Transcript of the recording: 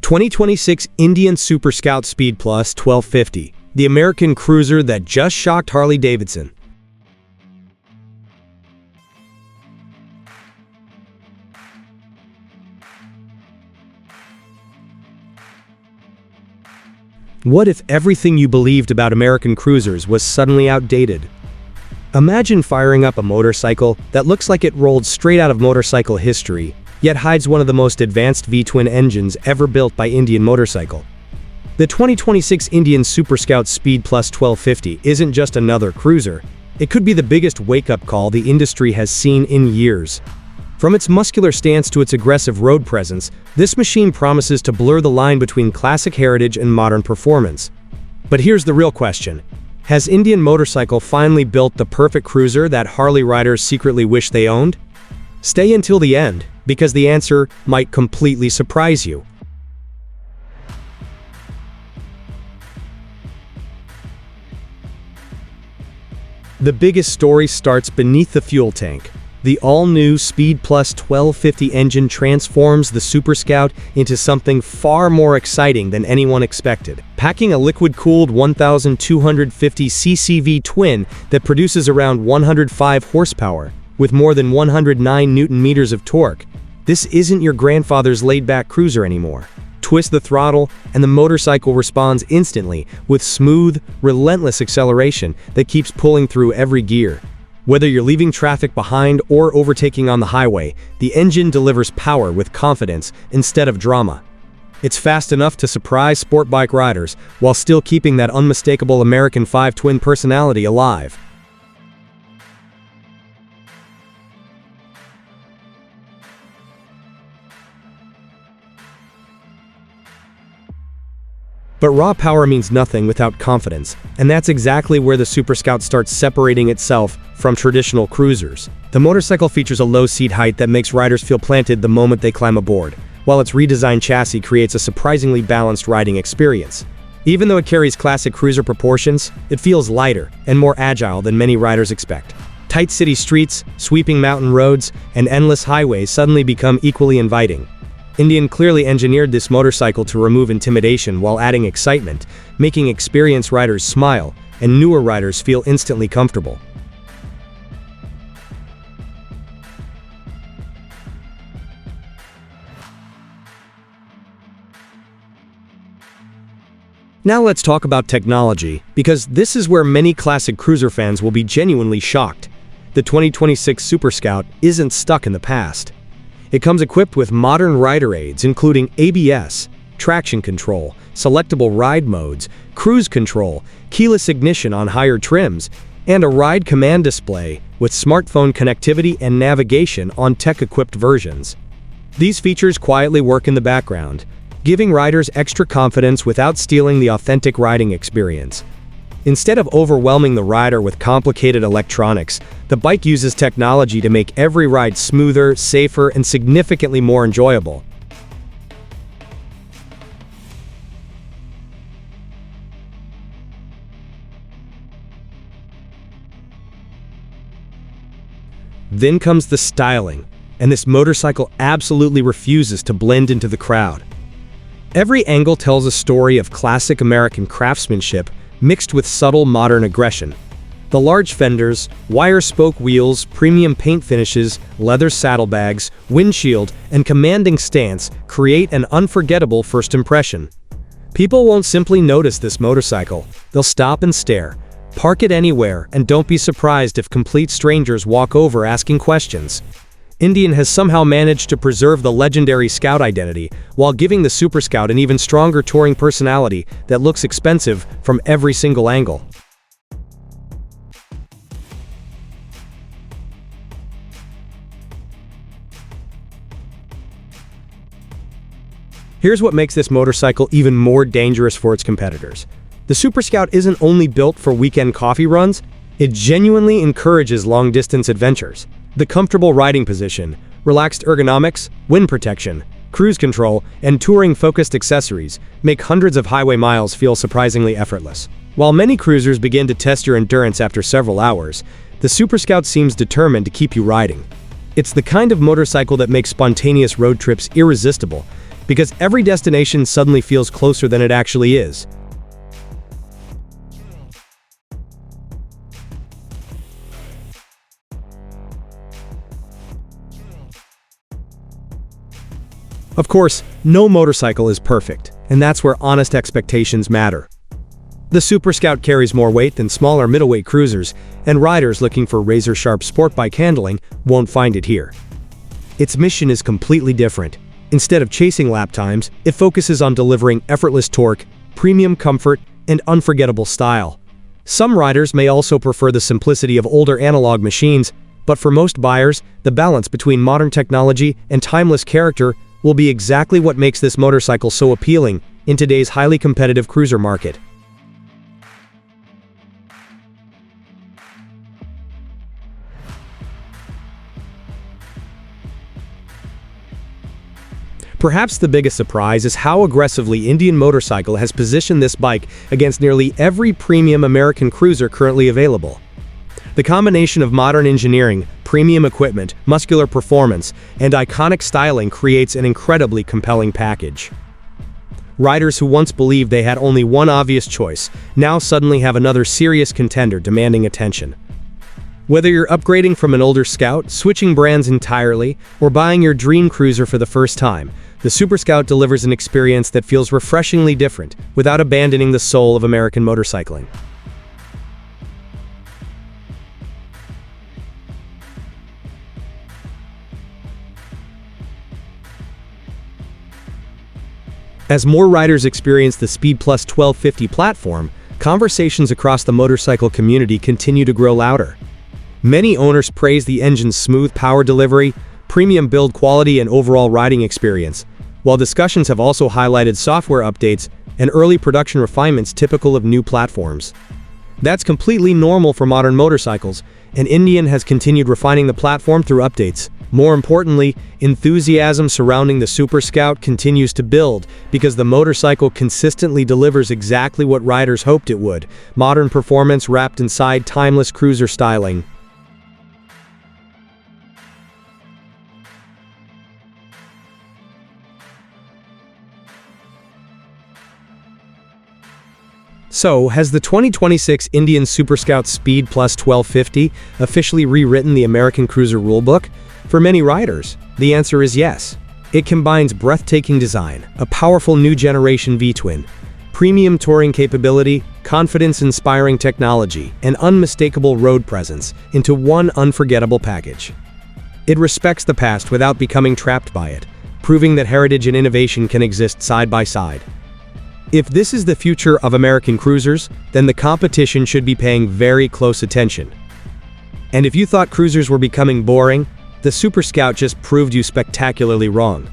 2026 Indian Super Scout SpeedPlus 1250, the American cruiser that just shocked Harley-Davidson. What if everything you believed about American cruisers was suddenly outdated? Imagine firing up a motorcycle that looks like it rolled straight out of motorcycle history, yet hides one of the most advanced V-twin engines ever built by Indian Motorcycle. The 2026 Indian Super Scout SpeedPlus 1250 isn't just another cruiser. It could be the biggest wake-up call the industry has seen in years. From its muscular stance to its aggressive road presence, this machine promises to blur the line between classic heritage and modern performance. But here's the real question. Has Indian Motorcycle finally built the perfect cruiser that Harley riders secretly wish they owned? Stay until the end, because the answer might completely surprise you. The biggest story starts beneath the fuel tank. The all-new SpeedPlus 1250 engine transforms the Super Scout into something far more exciting than anyone expected, packing a liquid-cooled 1,250 cc V-twin that produces around 105 horsepower, with more than 109 Newton-meters of torque. This isn't your grandfather's laid-back cruiser anymore. Twist the throttle, and the motorcycle responds instantly with smooth, relentless acceleration that keeps pulling through every gear. Whether you're leaving traffic behind or overtaking on the highway, the engine delivers power with confidence instead of drama. It's fast enough to surprise sport bike riders while still keeping that unmistakable American 5-twin personality alive. But raw power means nothing without confidence, and that's exactly where the Super Scout starts separating itself from traditional cruisers. The motorcycle features a low seat height that makes riders feel planted the moment they climb aboard, while its redesigned chassis creates a surprisingly balanced riding experience. Even though it carries classic cruiser proportions, it feels lighter and more agile than many riders expect. Tight city streets, sweeping mountain roads, and endless highways suddenly become equally inviting. Indian clearly engineered this motorcycle to remove intimidation while adding excitement, making experienced riders smile and newer riders feel instantly comfortable. Now let's talk about technology, because this is where many classic cruiser fans will be genuinely shocked. The 2026 Super Scout isn't stuck in the past. It comes equipped with modern rider aids including ABS, traction control, selectable ride modes, cruise control, keyless ignition on higher trims, and a ride command display with smartphone connectivity and navigation on tech-equipped versions. These features quietly work in the background, giving riders extra confidence without stealing the authentic riding experience. Instead of overwhelming the rider with complicated electronics, the bike uses technology to make every ride smoother, safer, and significantly more enjoyable. Then comes the styling, and this motorcycle absolutely refuses to blend into the crowd. Every angle tells a story of classic American craftsmanship mixed with subtle modern aggression. The large fenders, wire spoke wheels, premium paint finishes, leather saddlebags, windshield, and commanding stance create an unforgettable first impression. People won't simply notice this motorcycle, they'll stop and stare. Park it anywhere, and don't be surprised if complete strangers walk over asking questions. Indian has somehow managed to preserve the legendary Scout identity while giving the Super Scout an even stronger touring personality that looks expensive from every single angle. Here's what makes this motorcycle even more dangerous for its competitors. The Super Scout isn't only built for weekend coffee runs, it genuinely encourages long-distance adventures. The comfortable riding position, relaxed ergonomics, wind protection, cruise control, and touring-focused accessories make hundreds of highway miles feel surprisingly effortless. While many cruisers begin to test your endurance after several hours, the Super Scout seems determined to keep you riding. It's the kind of motorcycle that makes spontaneous road trips irresistible, because every destination suddenly feels closer than it actually is. Of course, no motorcycle is perfect, and that's where honest expectations matter. The Super Scout carries more weight than smaller middleweight cruisers, and riders looking for razor-sharp sport bike handling won't find it here. Its mission is completely different. Instead of chasing lap times, it focuses on delivering effortless torque, premium comfort, and unforgettable style. Some riders may also prefer the simplicity of older analog machines, but for most buyers, the balance between modern technology and timeless character will be exactly what makes this motorcycle so appealing in today's highly competitive cruiser market. Perhaps the biggest surprise is how aggressively Indian Motorcycle has positioned this bike against nearly every premium American cruiser currently available. The combination of modern engineering, premium equipment, muscular performance, and iconic styling creates an incredibly compelling package. Riders who once believed they had only one obvious choice now suddenly have another serious contender demanding attention. Whether you're upgrading from an older Scout, switching brands entirely, or buying your dream cruiser for the first time, the Super Scout delivers an experience that feels refreshingly different without abandoning the soul of American motorcycling. As more riders experience the SpeedPlus 1250 platform, conversations across the motorcycle community continue to grow louder. Many owners praise the engine's smooth power delivery, premium build quality, and overall riding experience, while discussions have also highlighted software updates and early production refinements typical of new platforms. That's completely normal for modern motorcycles, and Indian has continued refining the platform through updates. More importantly, enthusiasm surrounding the Super Scout continues to build because the motorcycle consistently delivers exactly what riders hoped it would: modern performance wrapped inside timeless cruiser styling. So, has the 2026 Indian Super Scout SpeedPlus 1250 officially rewritten the American cruiser rulebook? For many riders, the answer is yes. It combines breathtaking design, a powerful new generation V-twin, premium touring capability, confidence-inspiring technology, and unmistakable road presence into one unforgettable package. It respects the past without becoming trapped by it, proving that heritage and innovation can exist side by side. If this is the future of American cruisers, then the competition should be paying very close attention. And if you thought cruisers were becoming boring, the Super Scout just proved you spectacularly wrong.